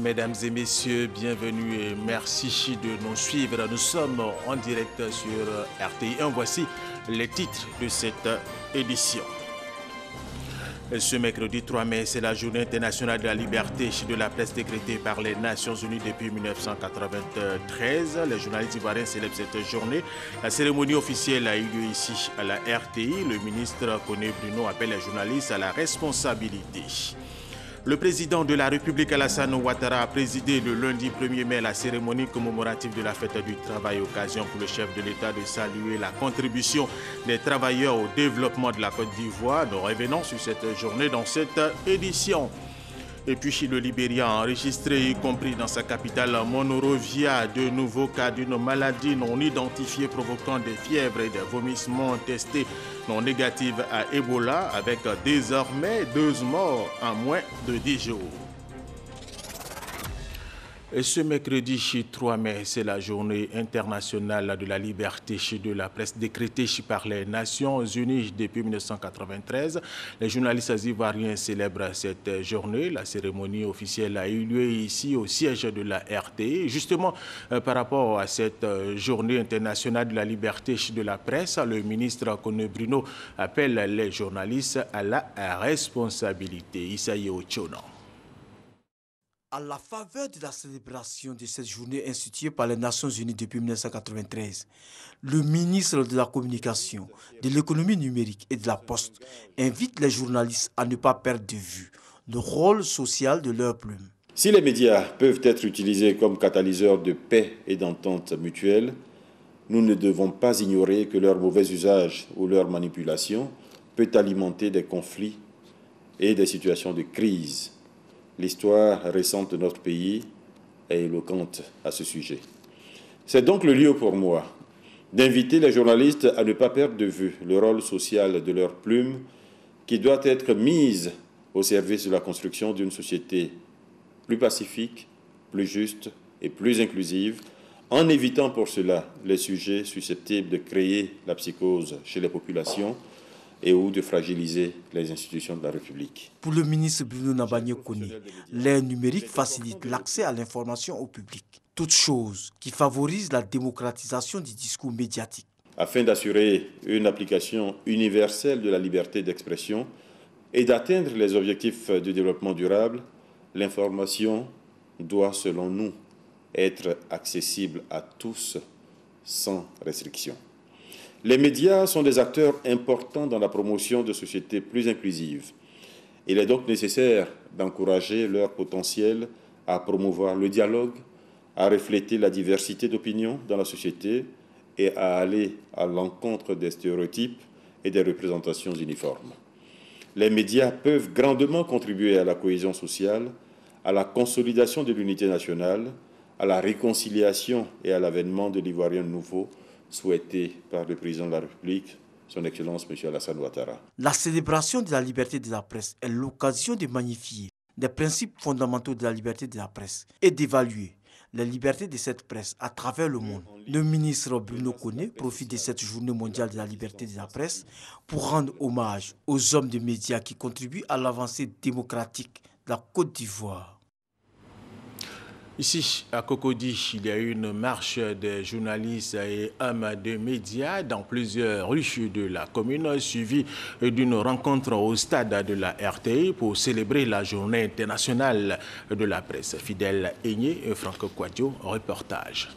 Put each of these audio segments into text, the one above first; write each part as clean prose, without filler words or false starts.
Mesdames et messieurs, bienvenue et merci de nous suivre. Nous sommes en direct sur RTI 1. Voici les titres de cette édition. Ce mercredi 3 mai, c'est la journée internationale de la liberté de la presse décrétée par les Nations Unies depuis 1993. Les journalistes ivoiriens célèbrent cette journée. La cérémonie officielle a eu lieu ici à la RTI. Le ministre Koné Bruno appelle les journalistes à la responsabilité. Le président de la République, Alassane Ouattara, a présidé le lundi 1er mai la cérémonie commémorative de la fête du travail, occasion pour le chef de l'État de saluer la contribution des travailleurs au développement de la Côte d'Ivoire. Nous revenons sur cette journée dans cette édition. Et puis le Libéria a enregistré, y compris dans sa capitale Monrovia, de nouveaux cas d'une maladie non identifiée provoquant des fièvres et des vomissements testés non négatifs à Ebola, avec désormais 2 morts en moins de 10 jours. Et ce mercredi 3 mai, c'est la journée internationale de la liberté de la presse décrétée par les Nations Unies depuis 1993. Les journalistes ivoiriens célèbrent cette journée. La cérémonie officielle a eu lieu ici au siège de la RTI. Justement, par rapport à cette journée internationale de la liberté de la presse, le ministre Koné Bruno appelle les journalistes à la responsabilité. Isaïe Ochono. À la faveur de la célébration de cette journée instituée par les Nations Unies depuis 1993, le ministre de la Communication, de l'Économie numérique et de la Poste invite les journalistes à ne pas perdre de vue le rôle social de leur plume. Si les médias peuvent être utilisés comme catalyseurs de paix et d'entente mutuelle, nous ne devons pas ignorer que leur mauvais usage ou leur manipulation peut alimenter des conflits et des situations de crise. L'histoire récente de notre pays est éloquente à ce sujet. C'est donc le lieu pour moi d'inviter les journalistes à ne pas perdre de vue le rôle social de leur plume qui doit être mise au service de la construction d'une société plus pacifique, plus juste et plus inclusive, en évitant pour cela les sujets susceptibles de créer la psychose chez les populations et ou de fragiliser les institutions de la République. Pour le ministre Bruno Nabagné-Koné, l'ère numérique facilite l'accès à l'information au public, toute chose qui favorise la démocratisation du discours médiatique. Afin d'assurer une application universelle de la liberté d'expression et d'atteindre les objectifs de développement durable, l'information doit, selon nous, être accessible à tous sans restriction. Les médias sont des acteurs importants dans la promotion de sociétés plus inclusives. Il est donc nécessaire d'encourager leur potentiel à promouvoir le dialogue, à refléter la diversité d'opinions dans la société et à aller à l'encontre des stéréotypes et des représentations uniformes. Les médias peuvent grandement contribuer à la cohésion sociale, à la consolidation de l'unité nationale, à la réconciliation et à l'avènement de l'Ivoirien nouveau, souhaité par le président de la République, son Excellence M. Alassane Ouattara. La célébration de la liberté de la presse est l'occasion de magnifier les principes fondamentaux de la liberté de la presse et d'évaluer les libertés de cette presse à travers le monde. Le ministre Bruno Koné profite de cette journée mondiale de la liberté de la presse pour rendre hommage aux hommes de médias qui contribuent à l'avancée démocratique de la Côte d'Ivoire. Ici, à Cocody, il y a eu une marche des journalistes et hommes de médias dans plusieurs rues de la commune, suivie d'une rencontre au stade de la RTI pour célébrer la journée internationale de la presse. Fidèle Aigné et Franck Kouadio, reportage.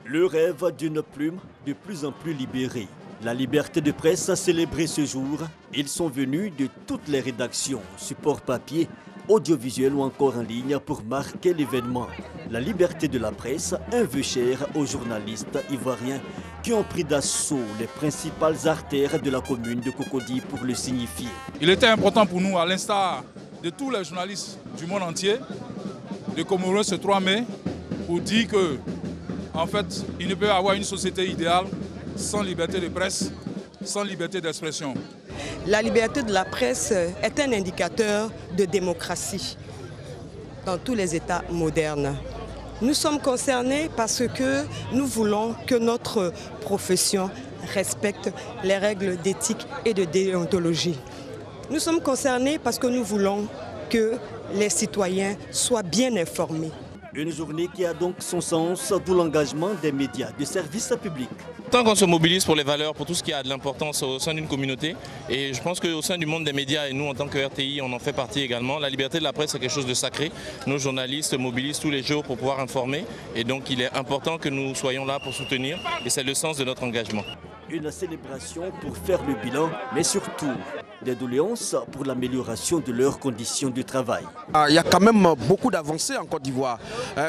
Le rêve d'une plume de plus en plus libérée. La liberté de presse a célébré ce jour. Ils sont venus de toutes les rédactions, supports papier, audiovisuel ou encore en ligne pour marquer l'événement. La liberté de la presse, un vœu cher aux journalistes ivoiriens qui ont pris d'assaut les principales artères de la commune de Cocody pour le signifier. Il était important pour nous, à l'instar de tous les journalistes du monde entier, de commémorer ce 3 mai pour dire que, en fait, il ne peut y avoir une société idéale sans liberté de presse, sans liberté d'expression. La liberté de la presse est un indicateur de démocratie dans tous les États modernes. Nous sommes concernés parce que nous voulons que notre profession respecte les règles d'éthique et de déontologie. Nous sommes concernés parce que nous voulons que les citoyens soient bien informés. Une journée qui a donc son sens, d'où l'engagement des médias de service public. Tant qu'on se mobilise pour les valeurs, pour tout ce qui a de l'importance au sein d'une communauté, et je pense qu'au sein du monde des médias, et nous en tant que RTI, on en fait partie également, la liberté de la presse est quelque chose de sacré. Nos journalistes se mobilisent tous les jours pour pouvoir informer, et donc il est important que nous soyons là pour soutenir, et c'est le sens de notre engagement. Une célébration pour faire le bilan, mais surtout des doléances pour l'amélioration de leurs conditions de travail. Il y a quand même beaucoup d'avancées en Côte d'Ivoire.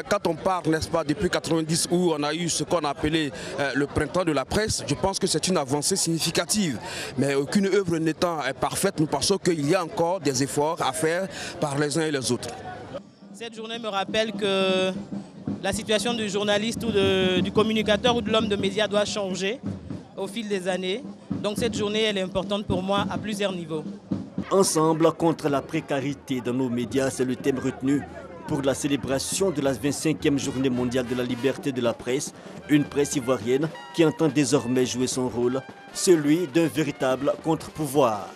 Quand on parle, n'est-ce pas, depuis 90 où on a eu ce qu'on a appelé le printemps de la presse, je pense que c'est une avancée significative. Mais aucune œuvre n'étant parfaite, nous pensons qu'il y a encore des efforts à faire par les uns et les autres. Cette journée me rappelle que la situation du journaliste ou du communicateur ou de l'homme de médias doit changer au fil des années. Donc cette journée, elle est importante pour moi à plusieurs niveaux. Ensemble contre la précarité dans nos médias, c'est le thème retenu pour la célébration de la 25e journée mondiale de la liberté de la presse. Une presse ivoirienne qui entend désormais jouer son rôle, celui d'un véritable contre-pouvoir.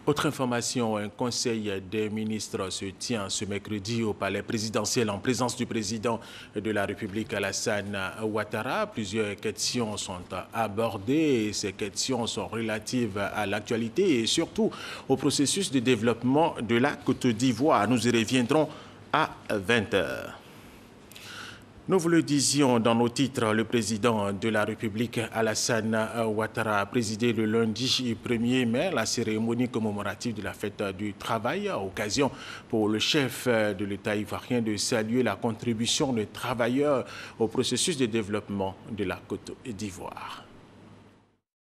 Autre information, un conseil des ministres se tient ce mercredi au palais présidentiel en présence du président de la République Alassane Ouattara. Plusieurs questions sont abordées et ces questions sont relatives à l'actualité et surtout au processus de développement de la Côte d'Ivoire. Nous y reviendrons à 20h. Nous vous le disions dans nos titres, le président de la République, Alassane Ouattara, a présidé le lundi 1er mai la cérémonie commémorative de la fête du travail, occasion pour le chef de l'État ivoirien de saluer la contribution des travailleurs au processus de développement de la Côte d'Ivoire.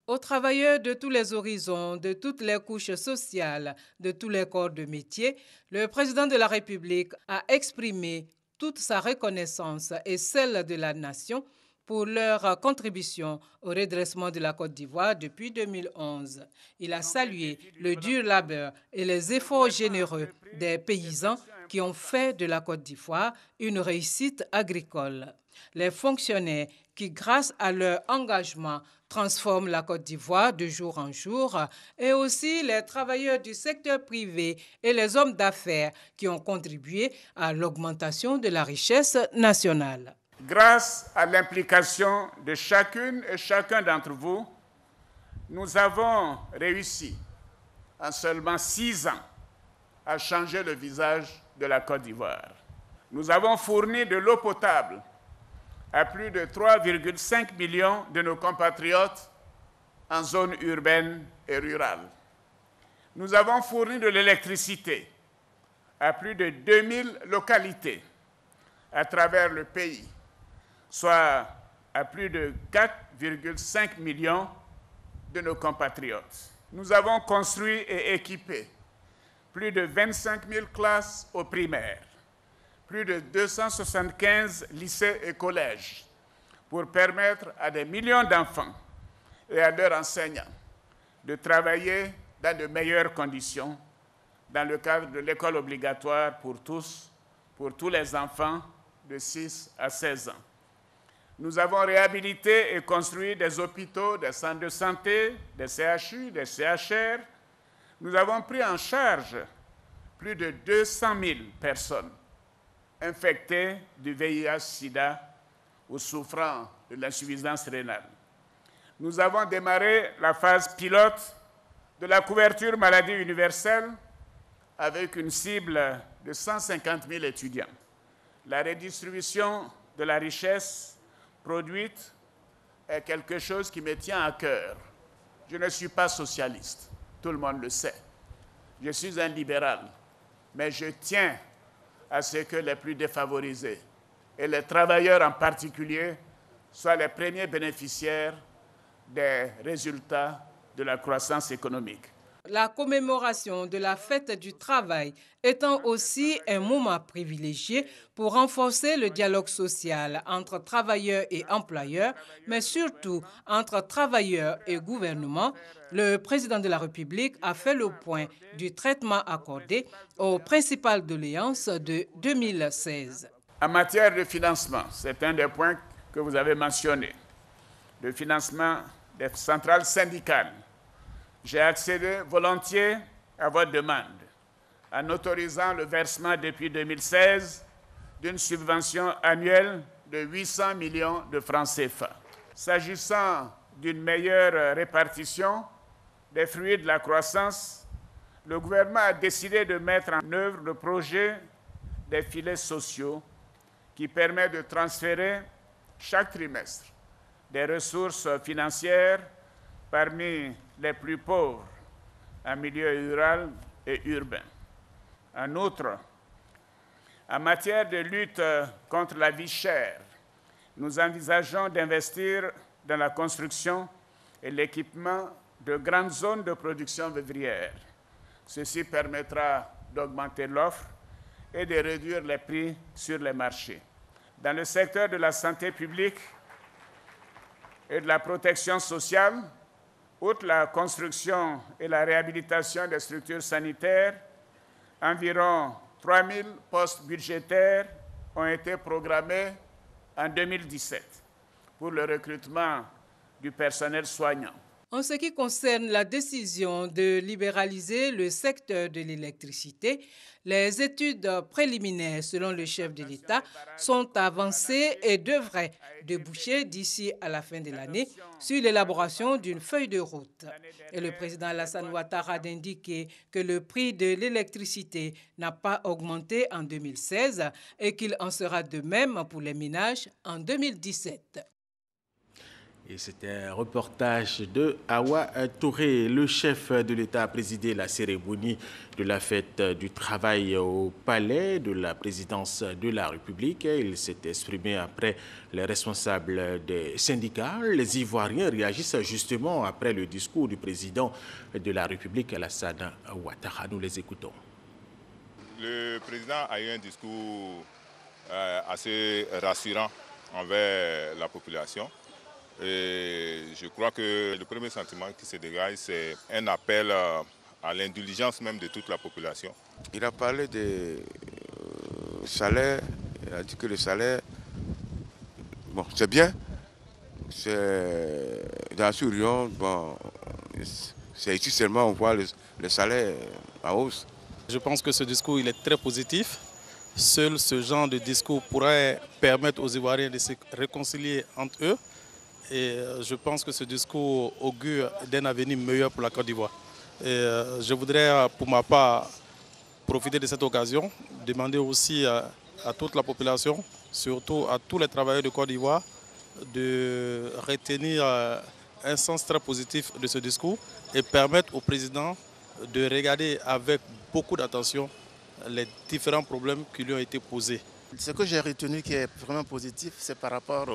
Aux travailleurs de tous les horizons, de toutes les couches sociales, de tous les corps de métier, le président de la République a exprimé toute sa reconnaissance et celle de la nation pour leur contribution au redressement de la Côte d'Ivoire depuis 2011. Il a salué le dur labeur et les efforts généreux des paysans qui ont fait de la Côte d'Ivoire une réussite agricole. Les fonctionnaires qui, grâce à leur engagement, transforment la Côte d'Ivoire de jour en jour, et aussi les travailleurs du secteur privé et les hommes d'affaires qui ont contribué à l'augmentation de la richesse nationale. Grâce à l'implication de chacune et chacun d'entre vous, nous avons réussi en seulement 6 ans à changer le visage de la Côte d'Ivoire. Nous avons fourni de l'eau potable à plus de 3,5 millions de nos compatriotes en zone urbaine et rurale. Nous avons fourni de l'électricité à plus de 2000 localités à travers le pays, soit à plus de 4,5 millions de nos compatriotes. Nous avons construit et équipé plus de 25 000 classes au primaire, plus de 275 lycées et collèges pour permettre à des millions d'enfants et à leurs enseignants de travailler dans de meilleures conditions dans le cadre de l'école obligatoire pour tous les enfants de 6 à 16 ans. Nous avons réhabilité et construit des hôpitaux, des centres de santé, des CHU, des CHR. Nous avons pris en charge plus de 200 000 personnes infectés du VIH-Sida ou souffrant de l'insuffisance rénale. Nous avons démarré la phase pilote de la couverture maladie universelle avec une cible de 150 000 étudiants. La redistribution de la richesse produite est quelque chose qui me tient à cœur. Je ne suis pas socialiste, tout le monde le sait. Je suis un libéral, mais je tiens à ce que les plus défavorisés, et les travailleurs en particulier, soient les premiers bénéficiaires des résultats de la croissance économique. La commémoration de la fête du travail étant aussi un moment privilégié pour renforcer le dialogue social entre travailleurs et employeurs, mais surtout entre travailleurs et gouvernement, le président de la République a fait le point du traitement accordé aux principales doléances de 2016. En matière de financement, c'est un des points que vous avez mentionné, le financement des centrales syndicales J'ai accédé volontiers à votre demande en autorisant le versement depuis 2016 d'une subvention annuelle de 800 millions de francs CFA. S'agissant d'une meilleure répartition des fruits de la croissance, le gouvernement a décidé de mettre en œuvre le projet des filets sociaux qui permet de transférer chaque trimestre des ressources financières parmi les plus pauvres en milieu rural et urbain. En outre, en matière de lutte contre la vie chère, nous envisageons d'investir dans la construction et l'équipement de grandes zones de production vivrière. Ceci permettra d'augmenter l'offre et de réduire les prix sur les marchés. Dans le secteur de la santé publique et de la protection sociale, outre la construction et la réhabilitation des structures sanitaires, environ 3 000 postes budgétaires ont été programmés en 2017 pour le recrutement du personnel soignant. En ce qui concerne la décision de libéraliser le secteur de l'électricité, les études préliminaires, selon le chef de l'État, sont avancées et devraient déboucher d'ici à la fin de l'année sur l'élaboration d'une feuille de route. Et le président Alassane Ouattara a indiqué que le prix de l'électricité n'a pas augmenté en 2016 et qu'il en sera de même pour les ménages en 2017. Et c'était un reportage de Awa Touré. Le chef de l'État a présidé la cérémonie de la fête du travail au palais de la présidence de la République. Il s'est exprimé après les responsables des syndicats. Les Ivoiriens réagissent justement après le discours du président de la République, Alassane Ouattara. Nous les écoutons. Le président a eu un discours assez rassurant envers la population. Et je crois que le premier sentiment qui se dégage, c'est un appel à l'indulgence même de toute la population. Il a parlé de salaire, il a dit que le salaire, bon, c'est bien, c'est dans ce rayon, bon, c'est ici seulement on voit le salaire en hausse. Je pense que ce discours il est très positif. Seul ce genre de discours pourrait permettre aux Ivoiriens de se réconcilier entre eux. Et je pense que ce discours augure d'un avenir meilleur pour la Côte d'Ivoire. Je voudrais, pour ma part, profiter de cette occasion, demander aussi à toute la population, surtout à tous les travailleurs de Côte d'Ivoire, de retenir un sens très positif de ce discours et permettre au président de regarder avec beaucoup d'attention les différents problèmes qui lui ont été posés. Ce que j'ai retenu qui est vraiment positif, c'est par rapport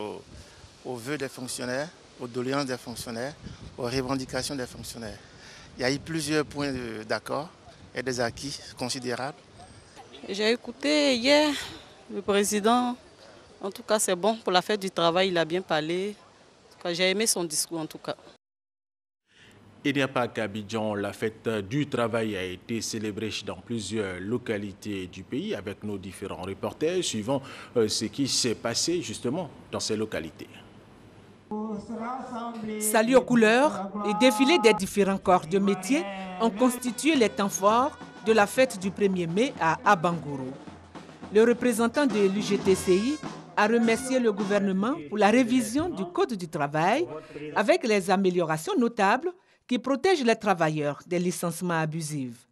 aux vœux des fonctionnaires, aux doléances des fonctionnaires, aux revendications des fonctionnaires. Il y a eu plusieurs points d'accord et des acquis considérables. J'ai écouté hier le président. En tout cas, c'est bon pour la fête du travail, il a bien parlé. J'ai aimé son discours en tout cas. Il n'y a pas qu'à Abidjan, la fête du travail a été célébrée dans plusieurs localités du pays avec nos différents reporters, suivant ce qui s'est passé justement dans ces localités. Salut aux couleurs et défilé des différents corps de métier ont constitué les temps forts de la fête du 1er mai à Abangourou. Le représentant de l'UGTCI a remercié le gouvernement pour la révision du Code du travail avec les améliorations notables qui protègent les travailleurs des licenciements abusifs.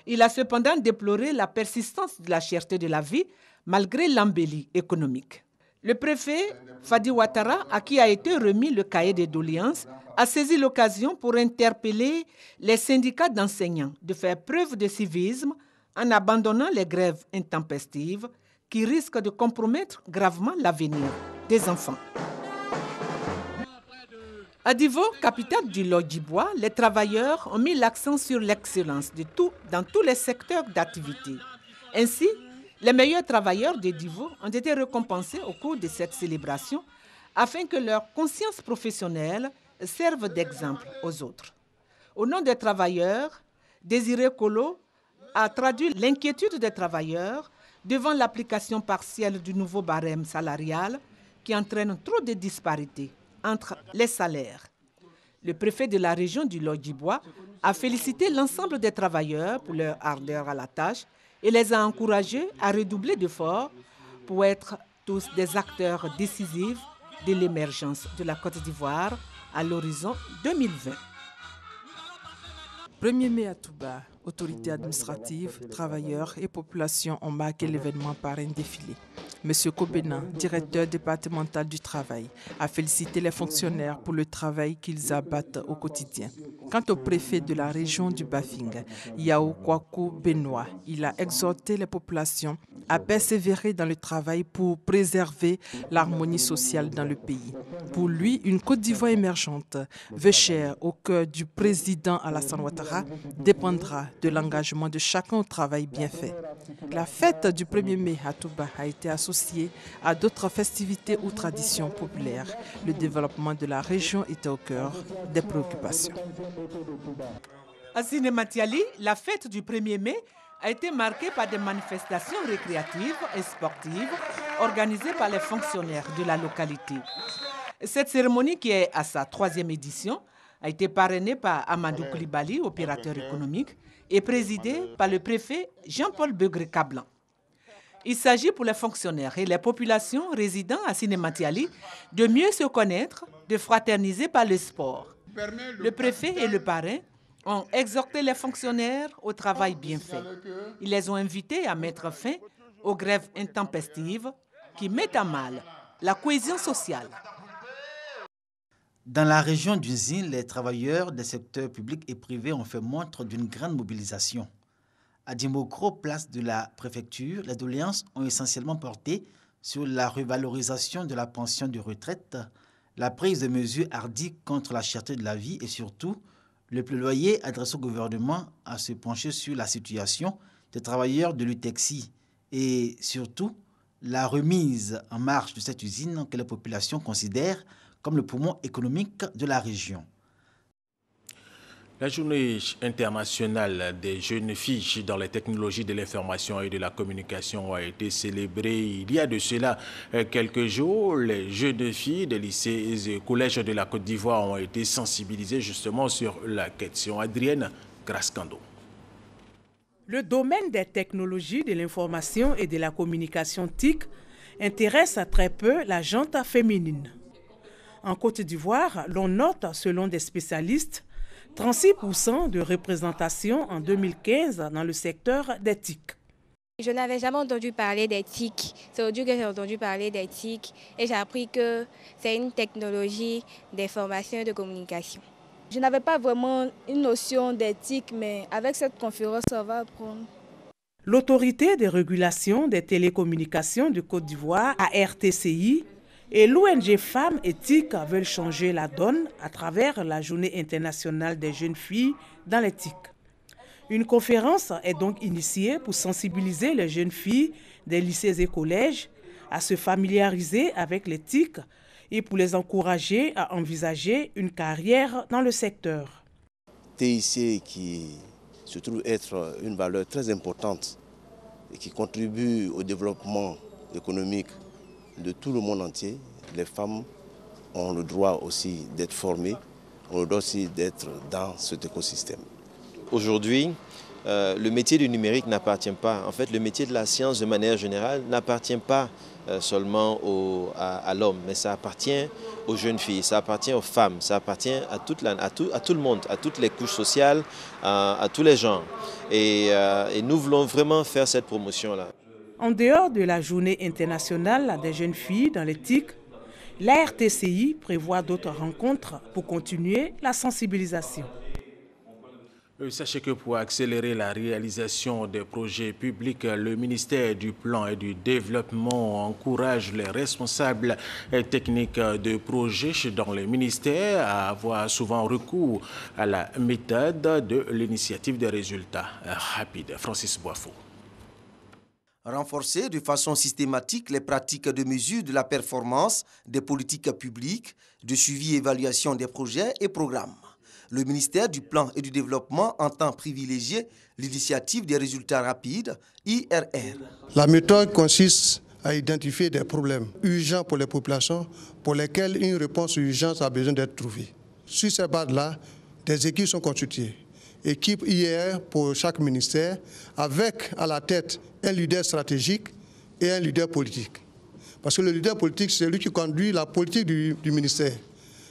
Il a cependant déploré la persistance de la cherté de la vie malgré l'embellie économique. Le préfet Fadi Ouattara, à qui a été remis le cahier des doléances, a saisi l'occasion pour interpeller les syndicats d'enseignants de faire preuve de civisme en abandonnant les grèves intempestives qui risquent de compromettre gravement l'avenir des enfants. À Divo, capitale du Lodjibois, les travailleurs ont mis l'accent sur l'excellence dans tous les secteurs d'activité. Ainsi, les meilleurs travailleurs de Divo ont été récompensés au cours de cette célébration afin que leur conscience professionnelle serve d'exemple aux autres. Au nom des travailleurs, Désiré Kolo a traduit l'inquiétude des travailleurs devant l'application partielle du nouveau barème salarial qui entraîne trop de disparités entre les salaires. Le préfet de la région du Lodjibois a félicité l'ensemble des travailleurs pour leur ardeur à la tâche et les a encouragés à redoubler d'efforts pour être tous des acteurs décisifs de l'émergence de la Côte d'Ivoire à l'horizon 2020. 1er mai à Touba, autorités administratives, travailleurs et population ont marqué l'événement par un défilé. M. Kobena, directeur départemental du travail, a félicité les fonctionnaires pour le travail qu'ils abattent au quotidien. Quant au préfet de la région du Bafing, Yao Kwaku Benoît, il a exhorté les populations à persévérer dans le travail pour préserver l'harmonie sociale dans le pays. Pour lui, une Côte d'Ivoire émergente, veut chère au cœur du président Alassane Ouattara, dépendra de l'engagement de chacun au travail bien fait. La fête du 1er mai à Touba a été associée à d'autres festivités ou traditions populaires. Le développement de la région était au cœur des préoccupations. À Sinématiali, la fête du 1er mai a été marquée par des manifestations récréatives et sportives organisées par les fonctionnaires de la localité. Cette cérémonie, qui est à sa 3e édition, a été parrainée par Amadou Koulibaly, opérateur économique, et présidée par le préfet Jean-Paul Begré-Cablan. Il s'agit pour les fonctionnaires et les populations résidant à Sinématiali de mieux se connaître, de fraterniser par le sport. Le préfet et le parrain ont exhorté les fonctionnaires au travail bien fait. Ils les ont invités à mettre fin aux grèves intempestives qui mettent à mal la cohésion sociale. Dans la région du Zin, les travailleurs des secteurs publics et privés ont fait montre d'une grande mobilisation. À Dimokro, place de la préfecture, les doléances ont essentiellement porté sur la revalorisation de la pension de retraite, la prise de mesures hardies contre la cherté de la vie et surtout le plaidoyer adressé au gouvernement à se pencher sur la situation des travailleurs de l'UTEXI et surtout la remise en marche de cette usine que les populations considèrent comme le poumon économique de la région. La journée internationale des jeunes filles dans les technologies de l'information et de la communication a été célébrée il y a de cela quelques jours. Les jeunes filles des lycées et collèges de la Côte d'Ivoire ont été sensibilisées justement sur la question. Adrienne Grascando. Le domaine des technologies de l'information et de la communication TIC intéresse très peu la gente féminine. En Côte d'Ivoire, l'on note, selon des spécialistes, 36% de représentation en 2015 dans le secteur des TIC. Je n'avais jamais entendu parler des TIC. C'est aujourd'hui que j'ai entendu parler des TIC et j'ai appris que c'est une technologie d'information et de communication. Je n'avais pas vraiment une notion des TIC, mais avec cette conférence, on va apprendre. L'autorité de régulation des télécommunications de Côte d'Ivoire, ARTCI, et l'ONG Femmes et TIC veulent changer la donne à travers la Journée internationale des jeunes filles dans les TIC. Une conférence est donc initiée pour sensibiliser les jeunes filles des lycées et collèges à se familiariser avec les TIC et pour les encourager à envisager une carrière dans le secteur. TIC qui se trouve être une valeur très importante et qui contribue au développement économique de tout le monde entier. Les femmes ont le droit aussi d'être formées, ont le droit aussi d'être dans cet écosystème. Aujourd'hui, le métier du numérique n'appartient pas, en fait le métier de la science de manière générale n'appartient pas seulement à l'homme, mais ça appartient aux jeunes filles, ça appartient aux femmes, ça appartient à tout le monde, à toutes les couches sociales, à tous les genres. Et nous voulons vraiment faire cette promotion-là. En dehors de la journée internationale des jeunes filles dans les TIC, la RTCI prévoit d'autres rencontres pour continuer la sensibilisation. Sachez que pour accélérer la réalisation des projets publics, le ministère du Plan et du Développement encourage les responsables techniques de projets dans les ministères à avoir souvent recours à la méthode de l'initiative des résultats rapides. Francis Boifo. Renforcer de façon systématique les pratiques de mesure de la performance des politiques publiques, de suivi et évaluation des projets et programmes. Le ministère du Plan et du Développement entend privilégier l'initiative des résultats rapides, IRR. La méthode consiste à identifier des problèmes urgents pour les populations pour lesquels une réponse urgente a besoin d'être trouvée. sur ces bases-là, des équipes sont constituées. Équipe IR pour chaque ministère, avec à la tête un leader stratégique et un leader politique. Parce que le leader politique, c'est lui qui conduit la politique du ministère.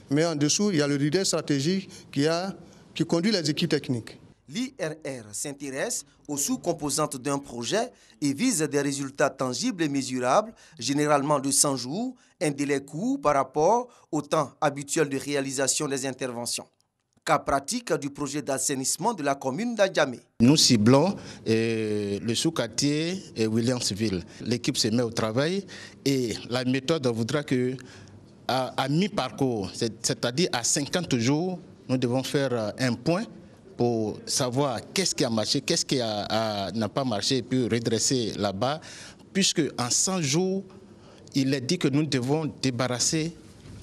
Mais en dessous, il y a le leader stratégique qui conduit les équipes techniques. L'IRR s'intéresse aux sous-composantes d'un projet et vise des résultats tangibles et mesurables, généralement de 100 jours, un délai court par rapport au temps habituel de réalisation des interventions. Cas pratique du projet d'assainissement de la commune d'Adjamé. Nous ciblons le sous-quartier Williamsville. L'équipe se met au travail et la méthode voudra que à mi-parcours, c'est-à-dire à 50 jours, nous devons faire un point pour savoir qu'est-ce qui a marché, qu'est-ce qui n'a pas marché et puis redresser là-bas, puisque en 100 jours, il est dit que nous devons débarrasser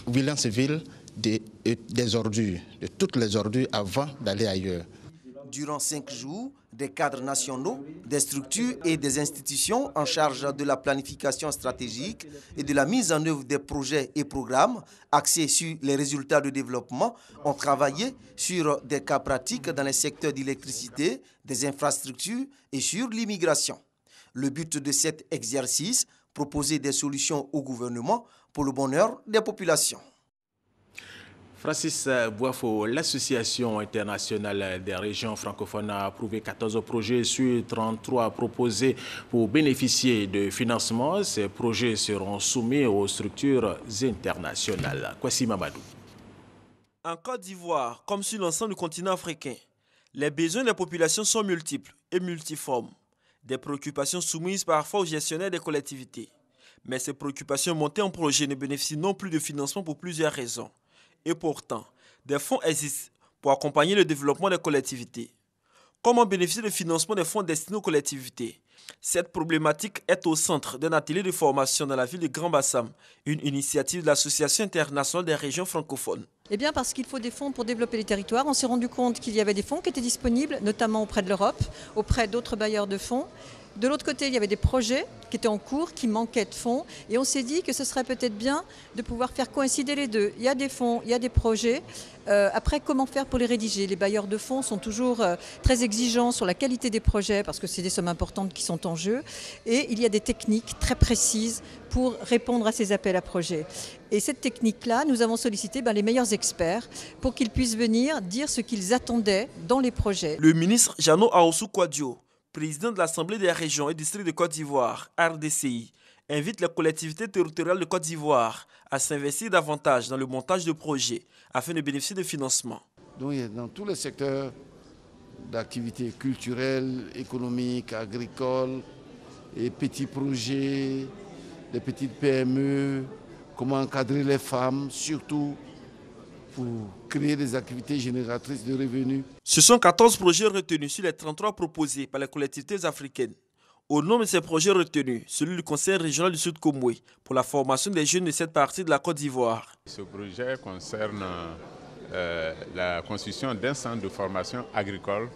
Williamsville des ordures, de toutes les ordures avant d'aller ailleurs. Durant 5 jours, des cadres nationaux, des structures et des institutions en charge de la planification stratégique et de la mise en œuvre des projets et programmes axés sur les résultats de développement ont travaillé sur des cas pratiques dans les secteurs d'électricité, des infrastructures et sur l'immigration. Le but de cet exercice, proposer des solutions au gouvernement pour le bonheur des populations. Francis Boifo, l'Association internationale des régions francophones a approuvé 14 projets sur 33 proposés pour bénéficier de financement. Ces projets seront soumis aux structures internationales. Kwasi Mamadou. En Côte d'Ivoire, comme sur l'ensemble du continent africain, les besoins des populations sont multiples et multiformes. Des préoccupations soumises parfois aux gestionnaires des collectivités. Mais ces préoccupations montées en projet ne bénéficient non plus de financement pour plusieurs raisons. Et pourtant, des fonds existent pour accompagner le développement des collectivités. Comment bénéficier du financement des fonds destinés aux collectivités? Cette problématique est au centre d'un atelier de formation dans la ville de Grand Bassam, une initiative de l'Association internationale des régions francophones. Eh bien parce qu'il faut des fonds pour développer les territoires. On s'est rendu compte qu'il y avait des fonds qui étaient disponibles, notamment auprès de l'Europe, auprès d'autres bailleurs de fonds. De l'autre côté, il y avait des projets qui étaient en cours, qui manquaient de fonds. Et on s'est dit que ce serait peut-être bien de pouvoir faire coïncider les deux. Il y a des fonds, il y a des projets. Après, comment faire pour les rédiger? Les bailleurs de fonds sont toujours très exigeants sur la qualité des projets parce que c'est des sommes importantes qui sont en jeu. Et il y a des techniques très précises pour répondre à ces appels à projets. Et cette technique-là, nous avons sollicité les meilleurs experts pour qu'ils puissent venir dire ce qu'ils attendaient dans les projets. Le ministre Jeannot Aossou Kouadio, président de l'Assemblée des régions et districts de Côte d'Ivoire, RDCI, invite les collectivités territoriales de Côte d'Ivoire à s'investir davantage dans le montage de projets afin de bénéficier de financement. Donc, dans tous les secteurs d'activités culturelles, économiques, agricoles, et petits projets, des petites PME, comment encadrer les femmes, surtout pour créer des activités génératrices de revenus. Ce sont 14 projets retenus sur les 33 proposés par les collectivités africaines. Au nom de ces projets retenus, celui du Conseil régional du Sud Komoué pour la formation des jeunes de cette partie de la Côte d'Ivoire. Ce projet concerne la construction d'un centre de formation agricole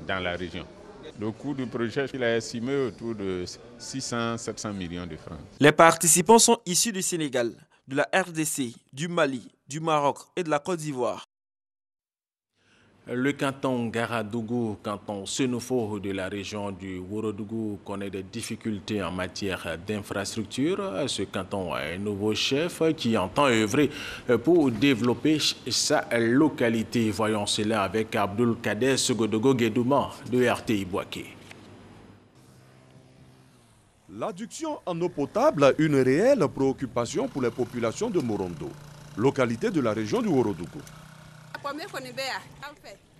dans la région. Le coût du projet il est estimé autour de 600-700 millions de francs. Les participants sont issus du Sénégal, de la RDC, du Mali, du Maroc et de la Côte d'Ivoire. Le canton Garadougou, canton Senofo de la région du Ourodougou, connaît des difficultés en matière d'infrastructure. Ce canton a un nouveau chef qui entend œuvrer pour développer sa localité. Voyons cela avec Abdul Kader Segodogo Guédouma de RTI Boaké. L'adduction en eau potable a une réelle préoccupation pour les populations de Morondo, localité de la région du Ourodougou.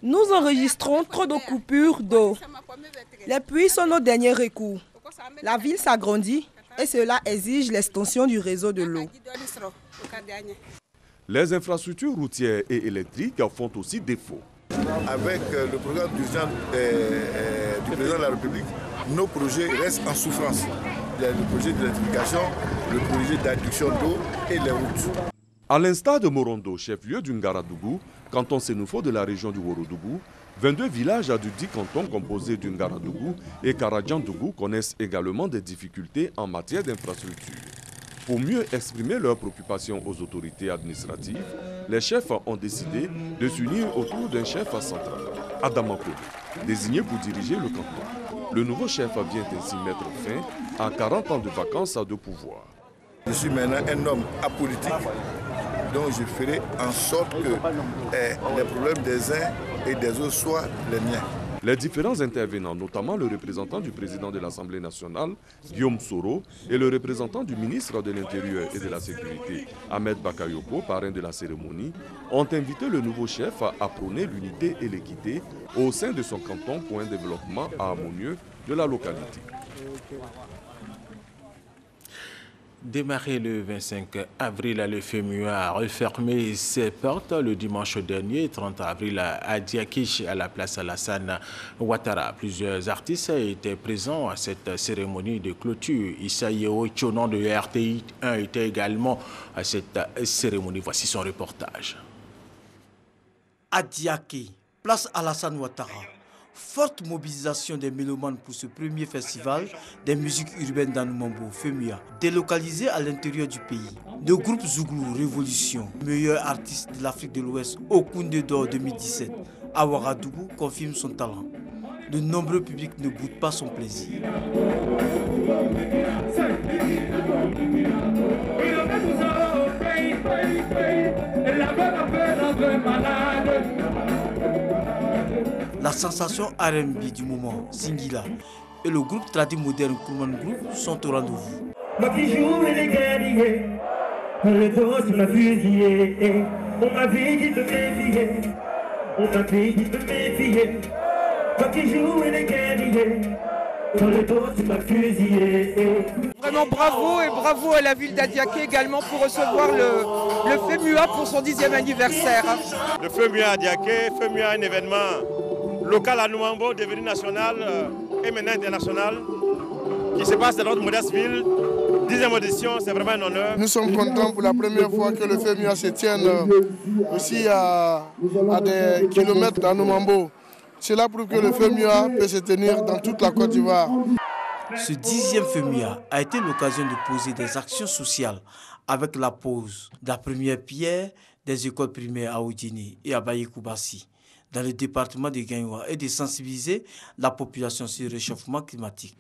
Nous enregistrons trop de coupures d'eau. Les puits sont nos derniers recours. La ville s'agrandit et cela exige l'extension du réseau de l'eau. Les infrastructures routières et électriques font aussi défaut. Avec le programme d'urgence du président de la République, nos projets restent en souffrance. Il y a le projet d'électrification, le projet d'adduction d'eau et les routes. À l'instar de Morondo, chef-lieu du Ngaradougou, canton Senofo de la région du Ourodougou, 22 villages du 10 cantons composés du Ngaradougou et Karadjandougou connaissent également des difficultés en matière d'infrastructure. Pour mieux exprimer leurs préoccupations aux autorités administratives, les chefs ont décidé de s'unir autour d'un chef central, Adama Koné, désigné pour diriger le canton. Le nouveau chef vient ainsi mettre fin à 40 ans de vacances de pouvoir. Je suis maintenant un homme apolitique, donc je ferai en sorte que les problèmes des uns et des autres soient les miens. Les différents intervenants, notamment le représentant du président de l'Assemblée nationale, Guillaume Soro, et le représentant du ministre de l'Intérieur et de la Sécurité, Ahmed Bakayoko, parrain de la cérémonie, ont invité le nouveau chef à prôner l'unité et l'équité au sein de son canton pour un développement harmonieux de la localité. Démarré le 25 avril, le FEMUA a refermé ses portes le dimanche dernier, 30 avril, à Diakish, à la place Alassane Ouattara. Plusieurs artistes étaient présents à cette cérémonie de clôture. Issa Yeo Tchonon de RTI 1 était également à cette cérémonie. Voici son reportage. À Diaké, place Alassane Ouattara. Forte mobilisation des mélomanes pour ce premier festival des musiques urbaines d'Anoumambo, FEMUA, délocalisé à l'intérieur du pays. Le groupe Zouglou Révolution, meilleur artiste de l'Afrique de l'Ouest au Koundé d'Or 2017, à Ouagadougou, confirme son talent. De nombreux publics ne goûtent pas son plaisir. La sensation R&B du moment, Singila, et le groupe tradi moderne Kouman Group sont au rendez-vous. Vraiment bravo et bravo à la ville d'Adiaké également pour recevoir le FEMUA pour son 10e anniversaire. Le FEMUA Adiaké, FEMUA un événement local à Noumambo, devenu national et maintenant international, qui se passe dans notre modeste ville. 10e édition, c'est vraiment un honneur. Nous sommes contents pour la première fois que le FEMUA se tienne aussi à des kilomètres d'Anoumambo. Cela prouve que le FEMUA peut se tenir dans toute la Côte d'Ivoire. Ce 10e FEMUA a été l'occasion de poser des actions sociales avec la pose de la première pierre des écoles primaires à Oudjini et à Baye-Koubassi, dans le département de Gagnoua, et de sensibiliser la population sur le réchauffement climatique.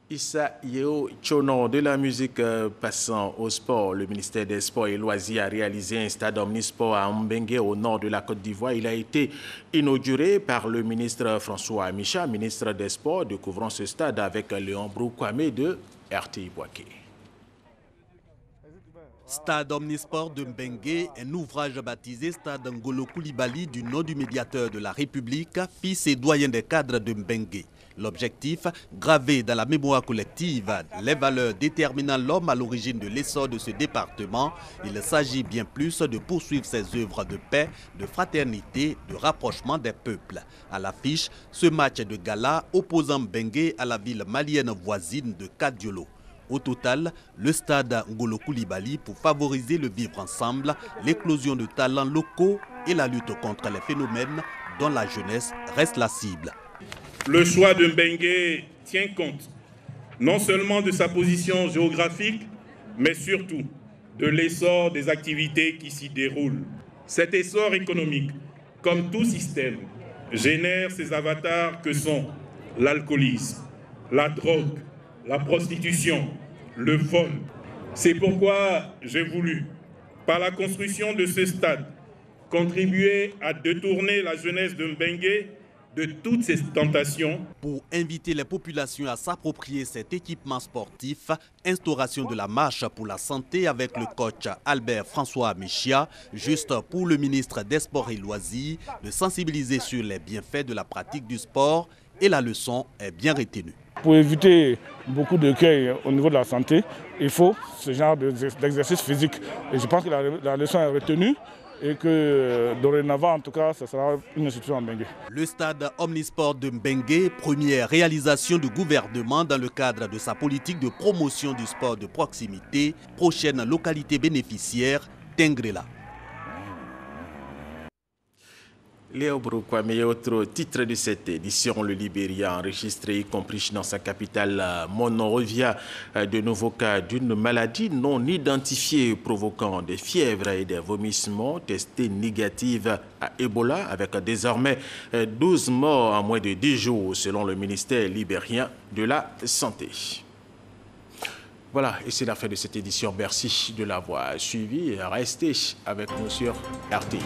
Issa Yeo Tchonon, de la musique passant au sport. Le ministère des Sports et Loisirs a réalisé un stade omnisport à Mbengue au nord de la Côte d'Ivoire. Il a été inauguré par le ministre François Amicha, ministre des Sports. Découvrons ce stade avec Léon Broukwame de RTI Boaké. Stade omnisport de Mbengue, un ouvrage baptisé Stade Ngolo Koulibaly du nom du médiateur de la République, fils et doyen des cadres de Mbengue. L'objectif, graver dans la mémoire collective les valeurs déterminant l'homme à l'origine de l'essor de ce département, il s'agit bien plus de poursuivre ses œuvres de paix, de fraternité, de rapprochement des peuples. À l'affiche, ce match de gala opposant Mbengue à la ville malienne voisine de Kadiolo. Au total, le stade Ngolo Koulibaly pour favoriser le vivre ensemble, l'éclosion de talents locaux et la lutte contre les phénomènes dont la jeunesse reste la cible. Le choix de Mbengue tient compte non seulement de sa position géographique, mais surtout de l'essor des activités qui s'y déroulent. Cet essor économique, comme tout système, génère ces avatars que sont l'alcoolisme, la drogue, la prostitution, le vol. C'est pourquoi j'ai voulu, par la construction de ce stade, contribuer à détourner la jeunesse de Mbengue de toutes ces tentations. Pour inviter les populations à s'approprier cet équipement sportif, instauration de la marche pour la santé avec le coach Albert François Amichia, juste pour le ministre des Sports et Loisirs, de sensibiliser sur les bienfaits de la pratique du sport, et la leçon est bien retenue. Pour éviter beaucoup de cueils au niveau de la santé, il faut ce genre d'exercice physique. Et je pense que la leçon est retenue. Et que dorénavant, en tout cas, ce sera une institution à Mbengue. Le stade omnisport de Mbengue, première réalisation du gouvernement dans le cadre de sa politique de promotion du sport de proximité, prochaine localité bénéficiaire, Tengrela. Léo Broukwame et autres titres de cette édition. Le Libéria enregistré, y compris dans sa capitale Monrovia, de nouveaux cas d'une maladie non identifiée provoquant des fièvres et des vomissements testés négatives à Ebola, avec désormais 12 morts en moins de 10 jours selon le ministère libérien de la Santé. Voilà, et c'est la fin de cette édition. Merci de l'avoir suivi et restez avec nous sur RTI.